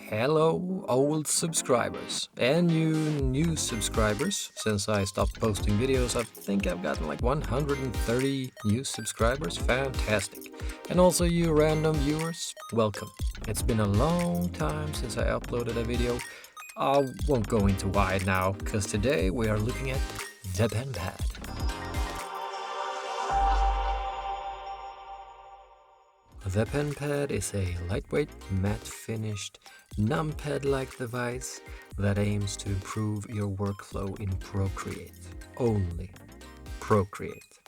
Hello old subscribers and you new subscribers. Since I stopped posting videos, I think I've gotten like 130 new subscribers. Fantastic. And also you random viewers, welcome. It's been a long time since I uploaded a video. I won't go into why now, because today we are looking at the Penpad. The Penpad is a lightweight, matte-finished, numpad-like device that aims to improve your workflow in Procreate. Only Procreate.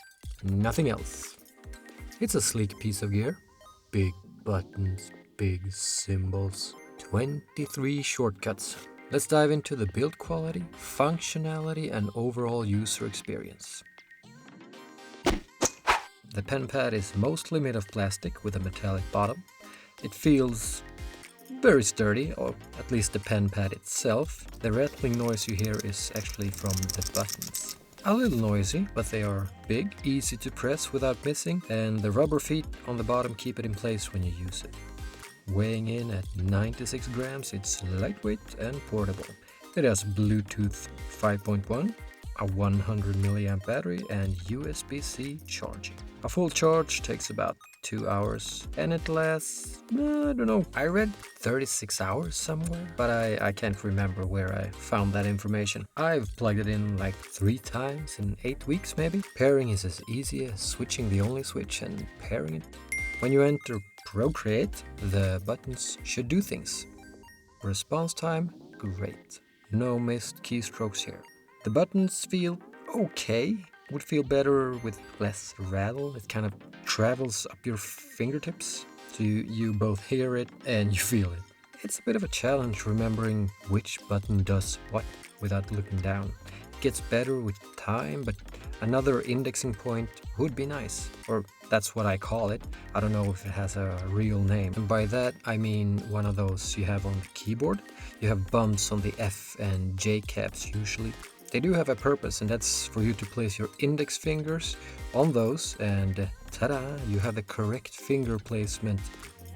Nothing else. It's a sleek piece of gear. Big buttons, big symbols, 23 shortcuts. Let's dive into the build quality, functionality, and overall user experience. The Penpad is mostly made of plastic with a metallic bottom. It feels very sturdy, or at least the Penpad itself. The rattling noise you hear is actually from the buttons. A little noisy, but they are big, easy to press without missing, and the rubber feet on the bottom keep it in place when you use it. Weighing in at 96 grams, it's lightweight and portable. It has Bluetooth 5.1, a 100 milliamp battery, and USB-C charging. A full charge takes about 2 hours, and it lasts, I don't know, I read 36 hours somewhere, but I can't remember where I found that information. I've plugged it in like 3 times in 8 weeks maybe. Pairing is as easy as switching the only switch and pairing it. When you enter Procreate, the buttons should do things. Response time, great. No missed keystrokes here. The buttons feel okay. Would feel better with less rattle. It kind of travels up your fingertips, so you both hear it and you feel it. It's a bit of a challenge remembering which button does what without looking down. It gets better with time, but another indexing point would be nice. Or that's what I call it. I don't know if it has a real name. And by that I mean one of those you have on the keyboard. You have bumps on the F and J caps usually. They do have a purpose, and that's for you to place your index fingers on those, and ta-da, you have the correct finger placement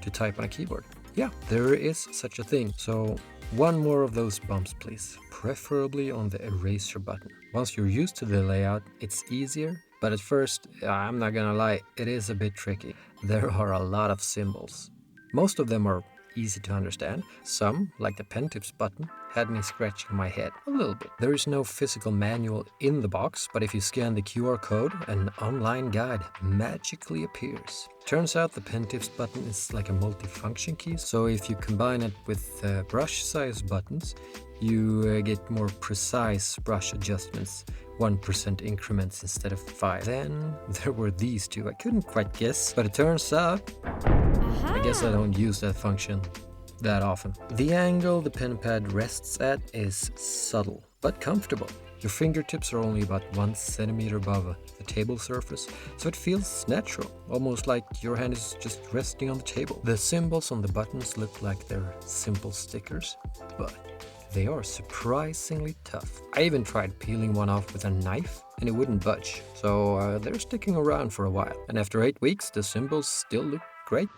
to type on a keyboard. Yeah, there is such a thing. So one more of those bumps, please. Preferably on the eraser button. Once you're used to the layout, it's easier, but at first, I'm not gonna lie, it is a bit tricky. There are a lot of symbols. Most of them are easy to understand. Some, like the Pentips button, had me scratching my head a little bit. There is no physical manual in the box, but if you scan the QR code, an online guide magically appears. Turns out the Pentips button is like a multifunction key, so if you combine it with brush size buttons, you get more precise brush adjustments, 1% increments instead of 5. Then there were these two. I couldn't quite guess, but it turns out I guess I don't use that function that often. The angle the Penpad rests at is subtle, but comfortable. Your fingertips are only about 1 centimeter above the table surface, so it feels natural, almost like your hand is just resting on the table. The symbols on the buttons look like they're simple stickers, but they are surprisingly tough. I even tried peeling one off with a knife, and it wouldn't budge, so they're sticking around for a while. And after 8 weeks, the symbols still look great.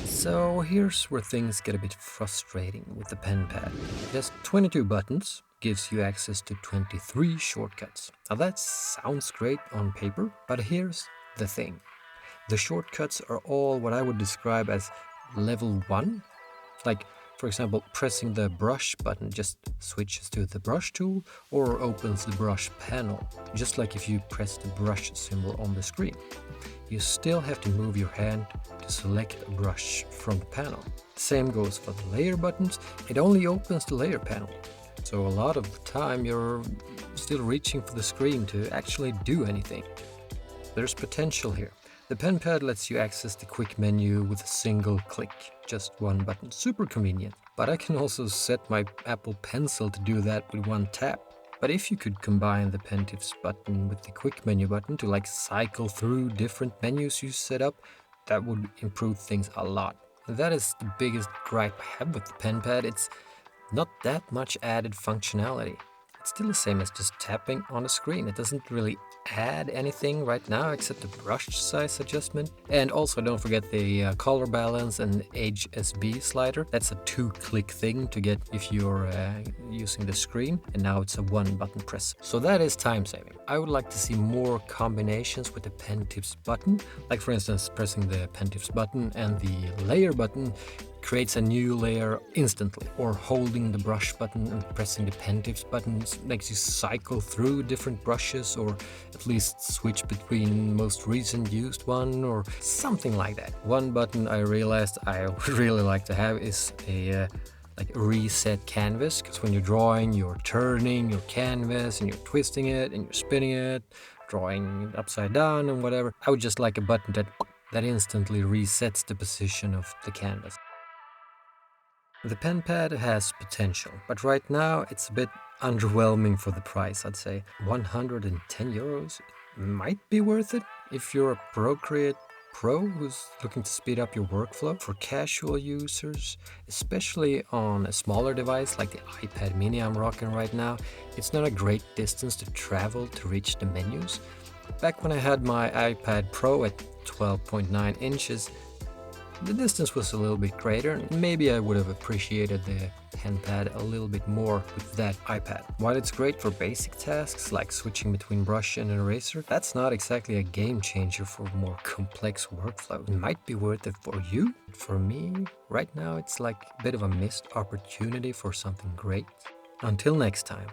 So here's where things get a bit frustrating with the Penpad. It has 22 buttons, gives you access to 23 shortcuts. Now that sounds great on paper, but here's the thing. The shortcuts are all what I would describe as level 1. Like, for example, pressing the brush button just switches to the brush tool or opens the brush panel, just like if you press the brush symbol on the screen. You still have to move your hand to select a brush from the panel. Same goes for the layer buttons. It only opens the layer panel. So a lot of the time you're still reaching for the screen to actually do anything. There's potential here. The Penpad lets you access the quick menu with a single click, just one button. Super convenient. But I can also set my Apple Pencil to do that with one tap. But if you could combine the Pentips button with the quick menu button to like cycle through different menus you set up, that would improve things a lot. That is the biggest gripe I have with the Penpad. It's not that much added functionality. It's still the same as just tapping on a screen. It doesn't really add anything right now except the brush size adjustment. And also don't forget the color balance and HSB slider. That's a 2-click thing to get if you're using the screen, and now it's a 1-button press. So that is time saving. I would like to see more combinations with the Pentips button, like for instance pressing the Pentips button and the layer button creates a new layer instantly, or holding the brush button and pressing the Pentips button makes you cycle through different brushes, or at least switch between most recent used one or something like that. One button I realized I would really like to have is a like reset canvas, because when you're drawing you're turning your canvas and you're twisting it and you're spinning it, drawing it upside down and whatever. I would just like a button that instantly resets the position of the canvas. The Penpad has potential, but right now it's a bit underwhelming for the price, I'd say. 110 euros might be worth it if you're a Procreate Pro who's looking to speed up your workflow. For casual users, especially on a smaller device like the iPad mini I'm rocking right now, it's not a great distance to travel to reach the menus. Back when I had my iPad Pro at 12.9 inches, the distance was a little bit greater, and maybe I would have appreciated the Penpad a little bit more with that iPad. While it's great for basic tasks like switching between brush and eraser, that's not exactly a game changer for more complex workflow. It might be worth it for you. For me, right now it's like a bit of a missed opportunity for something great. Until next time.